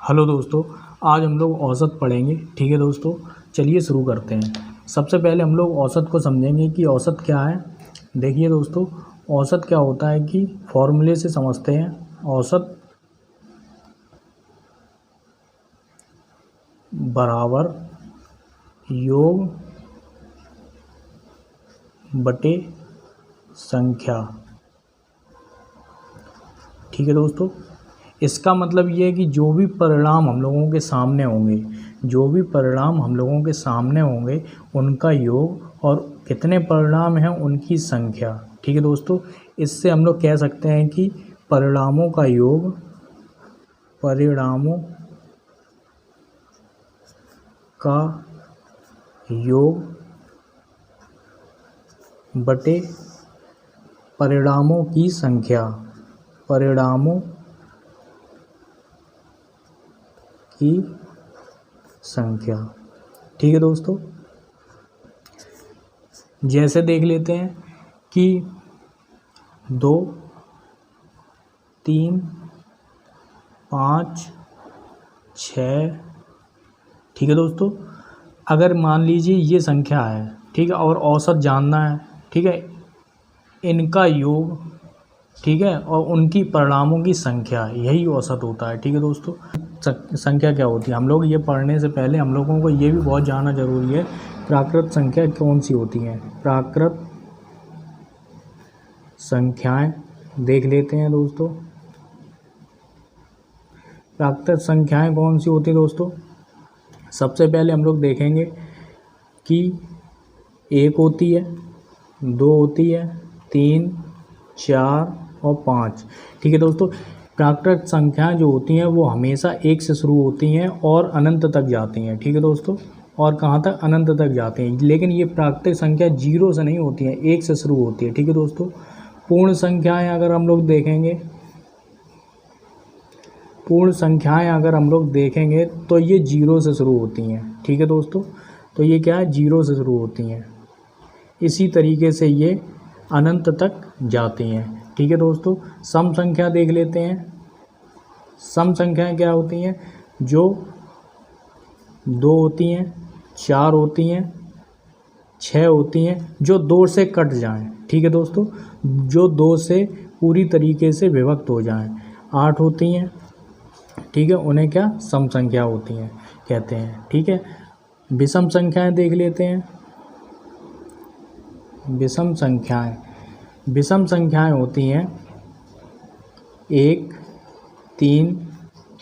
Hello दोस्तों, आज हम लोग औसत पढ़ेंगे। ठीक है दोस्तों, चलिए शुरू करते हैं। सबसे पहले हम लोग औसत को समझेंगे कि औसत क्या है। देखिए दोस्तों, औसत क्या होता है कि फॉर्मूले से समझते हैं। औसत बराबर योग बटे संख्या। ठीक है दोस्तों, इसका मतलब ये है कि जो भी परिणाम हम लोगों के सामने होंगे उनका योग और कितने परिणाम हैं उनकी संख्या। ठीक है दोस्तों, इससे हम लोग कह सकते हैं कि परिणामों का योग बटे परिणामों की संख्या। ठीक है दोस्तों, जैसे देख लेते हैं कि 2, 3, 5, 6। ठीक है दोस्तों, अगर मान लीजिए ये संख्या है, ठीक है, और औसत जानना है, ठीक है, इनका योग, ठीक है, और उनकी परिणामों की संख्या, यही औसत होता है। ठीक है दोस्तों, संख्या क्या होती है, हम लोग ये पढ़ने से पहले हम लोगों को ये भी बहुत जानना जरूरी है, प्राकृत संख्या कौन सी होती हैं। प्राकृत संख्याएं देख लेते हैं दोस्तों। प्राकृत संख्याएं कौन सी होती है दोस्तों। सबसे पहले हम लोग देखेंगे कि 1 होती है, 2 होती है, 3, 4 और 5। ठीक है दोस्तों, प्राकृत संख्याएं जो होती हैं वो हमेशा 1 से शुरू होती हैं और अनंत तक जाती हैं। ठीक है दोस्तों, और कहाँ तक, अनंत तक जाती हैं। लेकिन ये प्राकृतिक संख्या 0 से नहीं होती हैं, 1 से शुरू होती है। ठीक है दोस्तों, पूर्ण संख्याएं अगर हम लोग देखेंगे तो ये 0 से शुरू होती हैं। ठीक है दोस्तों, तो ये क्या है, 0 से शुरू होती हैं। इसी तरीके से ये अनंत तक जाती हैं। ठीक है दोस्तों, सम संख्या देख लेते हैं। सम संख्याएं क्या होती हैं, जो 2 होती हैं, 4 होती हैं, 6 होती हैं, जो 2 से कट जाएं। ठीक है दोस्तों, जो 2 से पूरी तरीके से विभक्त हो जाएं। 8 होती हैं, ठीक है, उन्हें क्या, सम संख्या होती हैं कहते हैं। ठीक है, विषम संख्याएं देख लेते हैं। विषम संख्याएं होती हैं 1, 3,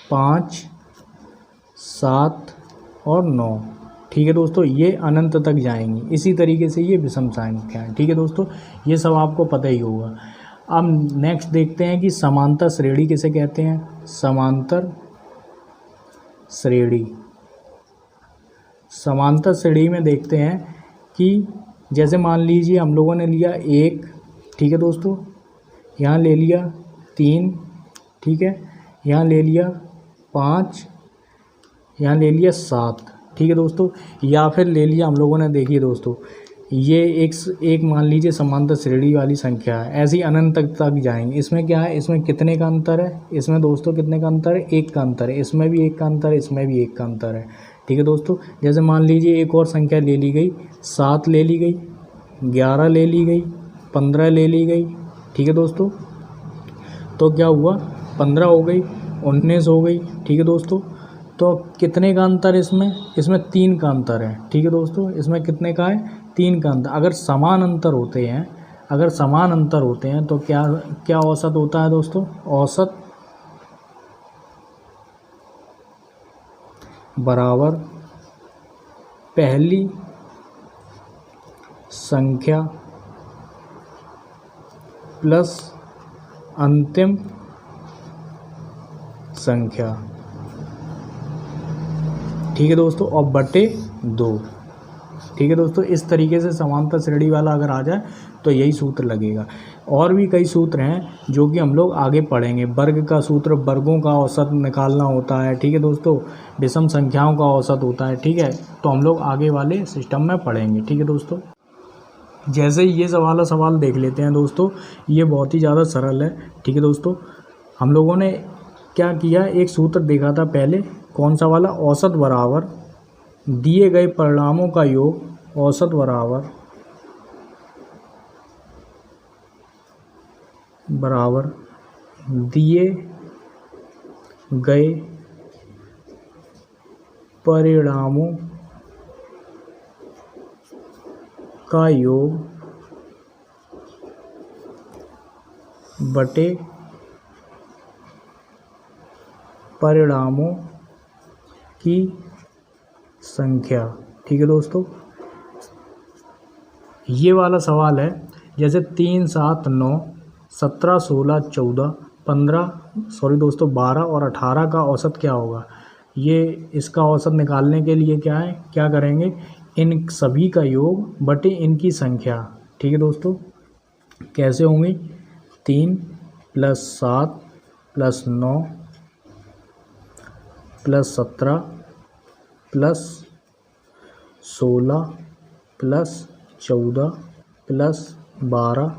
5, 7 और 9। ठीक है दोस्तों, ये अनंत तक जाएंगी। इसी तरीके से ये विषम संख्याएं। ठीक है दोस्तों, ये सब आपको पता ही होगा। अब नेक्स्ट देखते हैं कि समांतर श्रेणी किसे कहते हैं। समांतर श्रेणी में देखते हैं कि जैसे मान लीजिए हम लोगों ने लिया 1, ठीक है दोस्तों, यहाँ ले लिया 3, ठीक है, यहाँ ले लिया 5, यहाँ ले लिया 7। ठीक है दोस्तों, या फिर ले लिया हम लोगों ने, देखिए दोस्तों, ये एक मान लीजिए समांतर श्रेणी वाली संख्या है, ऐसी अनंत तक जाएंगे। इसमें क्या है, इसमें कितने का अंतर है, इसमें दोस्तों कितने का अंतर है, 1 का अंतर है। इसमें भी 1 का अंतर है, इसमें भी 1 का अंतर है। ठीक है दोस्तों, जैसे मान लीजिए एक और संख्या ले ली गई, 7 ले ली गई, 11 ले ली गई, 15 ले ली गई। ठीक है दोस्तों, तो क्या हुआ, 15 हो गई, 19 हो गई। ठीक है दोस्तों, तो कितने का अंतर है इसमें 3 का अंतर है। ठीक है दोस्तों, इसमें कितने का है, 3 का अंतर। अगर समान अंतर होते हैं तो क्या औसत होता है दोस्तों। औसत बराबर पहली संख्या प्लस अंतिम संख्या। ठीक है दोस्तों, और बटे 2। ठीक है दोस्तों, इस तरीके से समांतर श्रेणी वाला अगर आ जाए तो यही सूत्र लगेगा। और भी कई सूत्र हैं जो कि हम लोग आगे पढ़ेंगे। वर्ग का सूत्र, वर्गों का औसत निकालना होता है। ठीक है दोस्तों, विषम संख्याओं का औसत होता है। ठीक है, तो हम लोग आगे वाले सिस्टम में पढ़ेंगे। ठीक है दोस्तों, जैसे ये सवाल देख लेते हैं दोस्तों, ये बहुत ही ज़्यादा सरल है। ठीक है दोस्तों, हम लोगों ने क्या किया, एक सूत्र देखा था पहले, कौन सा वाला, औसत बराबर दिए गए परिणामों का योग, औसत बराबर दिए गए परिणामों का योग बटे परिणामों की संख्या। ठीक है दोस्तों, ये वाला सवाल है, जैसे 3, 7, 9, 17, 16, 14, 15 सॉरी दोस्तों 12 और 18 का औसत क्या होगा। ये इसका औसत निकालने के लिए क्या है, क्या करेंगे, इन सभी का योग बटे इनकी संख्या। ठीक है दोस्तों, कैसे होंगे, 3 + 7 + 9 + 17 + 16 + 14 + 12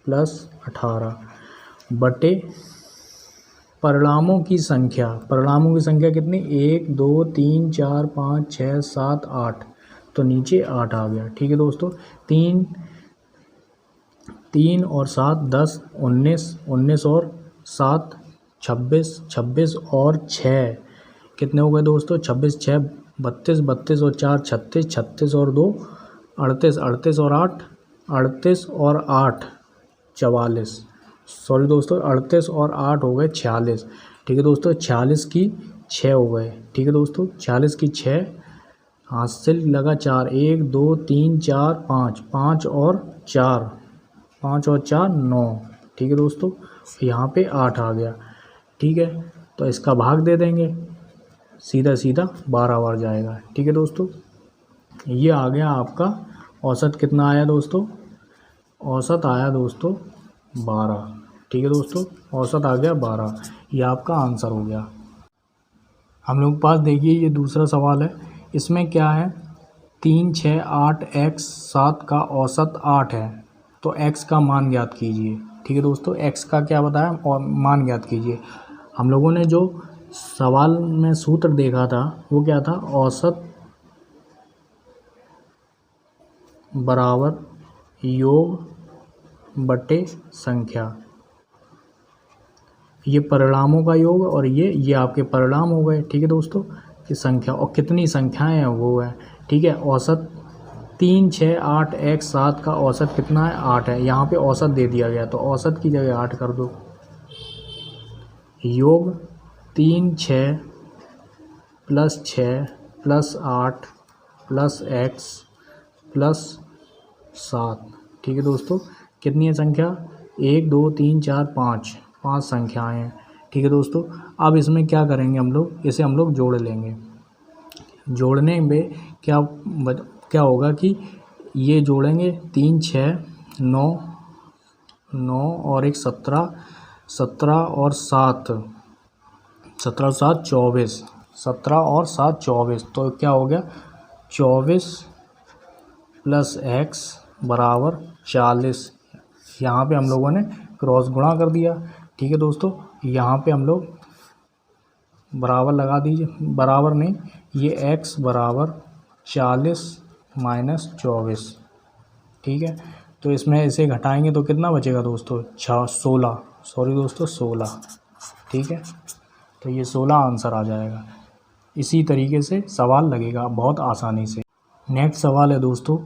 + 18 बटे परिणामों की संख्या। परिणामों की संख्या कितनी, 1, 2, 3, 4, 5, 6, 7, 8, तो नीचे 8 आ गया। ठीक है दोस्तों, 3 और 7 10, 19, 19 और 7 26, 26 और 6 कितने हो गए दोस्तों, 26, 6 32, 32 और 4 36, 36 और 2 38, 38 और 8 38 और 8 44, सॉरी दोस्तों 38 और 8 हो गए 46। ठीक है दोस्तों, 46 की 6 हो गए। ठीक है दोस्तों, 46 की 6, हाथ से लगा 4, 1, 2, 3, 4, 5, 5 और 4, 5 और 4 9। ठीक है दोस्तों, यहाँ पे 8 आ गया। ठीक है, तो इसका भाग दे देंगे, सीधा सीधा 12 बार जाएगा। ठीक है दोस्तों, ये आ गया आपका औसत, कितना आया दोस्तों, औसत आया दोस्तों 12। ठीक है दोस्तों, औसत आ गया 12, ये आपका आंसर हो गया। हम लोग के पास देखिए ये दूसरा सवाल है, इसमें क्या है, 3, 6, 8 x 7 का औसत 8 है, तो x का मान ज्ञात कीजिए। ठीक है दोस्तों, x का क्या बताया, और मान ज्ञात कीजिए। हम लोगों ने जो सवाल में सूत्र देखा था वो क्या था, औसत बराबर योग बटे संख्या। ये परिणामों का योग और ये आपके परिणाम हो गए। ठीक है दोस्तों, कि संख्या और कितनी संख्याएं हैं वो है। ठीक है, औसत 3, 6, 8 x 7 का औसत कितना है, 8 है। यहाँ पे औसत दे दिया गया तो औसत की जगह 8 कर दो, योग 3, 6 + 6 + 8 + x + 7। ठीक है दोस्तों, कितनी है संख्या, 1, 2, 3, 4, 5 संख्याएं हैं। ठीक है दोस्तों, अब इसमें क्या करेंगे हम लोग, इसे हम लोग जोड़ लेंगे। जोड़ने में क्या होगा कि ये जोड़ेंगे, 3, 6, 9 और 1 17, 17 और 7 17 और 7 24, 17 और 7 24, तो क्या हो गया, 24 + x बराबर 40। यहाँ पे हम लोगों ने क्रॉस गुणा कर दिया। ठीक है दोस्तों, यहाँ पे हम लोग बराबर लगा दीजिए, बराबर नहीं, ये x बराबर 40 - 24। ठीक है, तो इसमें इसे घटाएंगे तो कितना बचेगा दोस्तों, 16, सॉरी दोस्तों 16। ठीक है, तो ये 16 आंसर आ जाएगा। इसी तरीके से सवाल लगेगा बहुत आसानी से। नेक्स्ट सवाल है दोस्तों,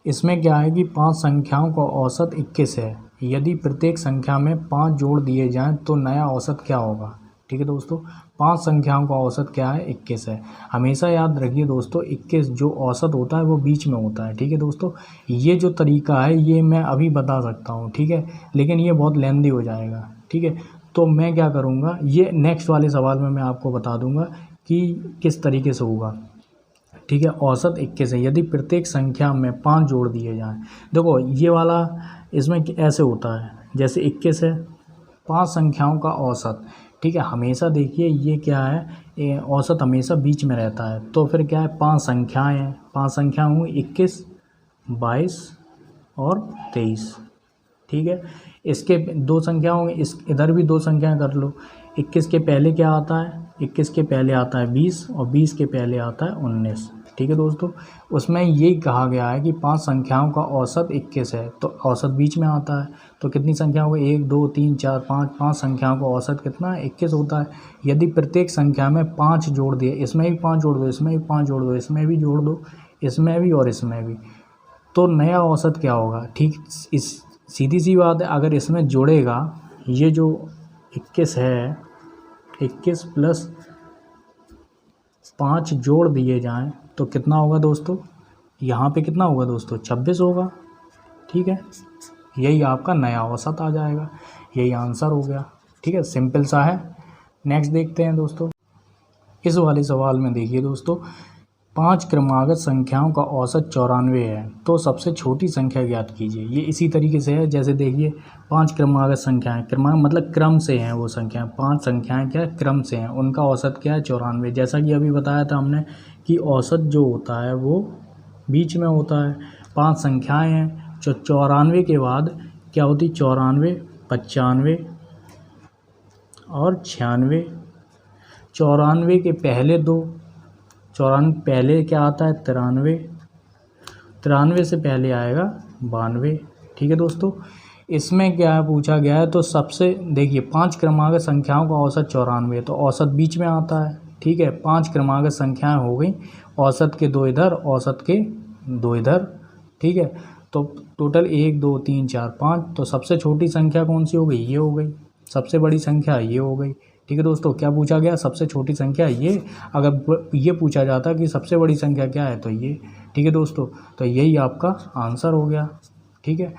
इसमें क्या है कि 5 संख्याओं का औसत 21 है, यदि प्रत्येक संख्या में 5 जोड़ दिए जाएं तो नया औसत क्या होगा। ठीक है दोस्तों, 5 संख्याओं का औसत क्या है, 21 है। हमेशा याद रखिए दोस्तों, 21 जो औसत होता है वो बीच में होता है। ठीक है दोस्तों, ये जो तरीका है ये मैं अभी बता सकता हूँ, ठीक है, लेकिन ये बहुत लेंदी हो जाएगा। ठीक है, तो मैं क्या करूँगा, ये नेक्स्ट वाले सवाल में मैं आपको बता दूँगा कि किस तरीके से होगा। ठीक है, औसत 21 है, यदि प्रत्येक संख्या में 5 जोड़ दिए जाएं। देखो ये वाला इसमें ऐसे होता है, जैसे 21 है, 5 संख्याओं का औसत। ठीक है, हमेशा देखिए ये क्या है, औसत हमेशा बीच में रहता है, तो फिर क्या है, 5 संख्याएं हैं, 5 संख्या होंगी 21, 22 और 23। ठीक है, इसके 2 संख्या होंगी, इस इधर भी 2 संख्याएं कर लो, 21 के पहले क्या आता है, 21 के पहले आता है 20 और 20 के पहले आता है 19। ठीक है दोस्तों, उसमें ये कहा गया है कि 5 संख्याओं का औसत 21 है, तो औसत बीच में आता है, तो कितनी संख्या हो गई 1 2 3 4 5, 5 संख्याओं का औसत कितना है 21 होता है। यदि प्रत्येक संख्या में 5 जोड़ दिए, इसमें भी 5 जोड़ दो, इसमें भी 5 जोड़ दो, इसमें भी जोड़ दो, इसमें भी और इसमें भी, तो नया औसत क्या होगा। ठीक, इस सीधी सी बात है, अगर इसमें जोड़ेगा ये जो 21 है, 21 प्लस 5 जोड़ दिए जाएं तो कितना होगा दोस्तों, यहाँ पे कितना होगा दोस्तों 26 होगा। ठीक है, यही आपका नया औसत आ जाएगा, यही आंसर हो गया। ठीक है, सिंपल सा है। नेक्स्ट देखते हैं दोस्तों, इस वाले सवाल में देखिए दोस्तों, 5 क्रमागत संख्याओं का औसत 94 है, तो सबसे छोटी संख्या ज्ञात कीजिए। ये इसी तरीके से है, जैसे देखिए 5 क्रमागत संख्याएं, क्रमांक मतलब क्रम से हैं वो संख्याएं, 5 संख्याएं क्या क्रम से हैं, उनका औसत क्या है 94। जैसा कि अभी बताया था हमने कि औसत जो होता है वो बीच में होता है। 5 संख्याएँ हैं जो 94 के बाद क्या होती, 94, 95 और 96। 94 के पहले 2, 94 पहले क्या आता है 93, 93 से पहले आएगा 92। ठीक है दोस्तों, इसमें क्या पूछा गया है, तो सबसे देखिए 5 क्रमागत संख्याओं का औसत 94, तो औसत बीच में आता है। ठीक है, 5 क्रमागत संख्याएं हो गई, औसत के 2 इधर, औसत के 2 इधर। ठीक है, तो टोटल 1 2 3 4 5, तो सबसे छोटी संख्या कौन सी हो गई, ये हो गई, सबसे बड़ी संख्या ये हो गई। ठीक है दोस्तों, क्या पूछा गया, सबसे छोटी संख्या ये, अगर ये पूछा जाता कि सबसे बड़ी संख्या क्या है तो ये। ठीक है दोस्तों, तो यही आपका आंसर हो गया। ठीक है।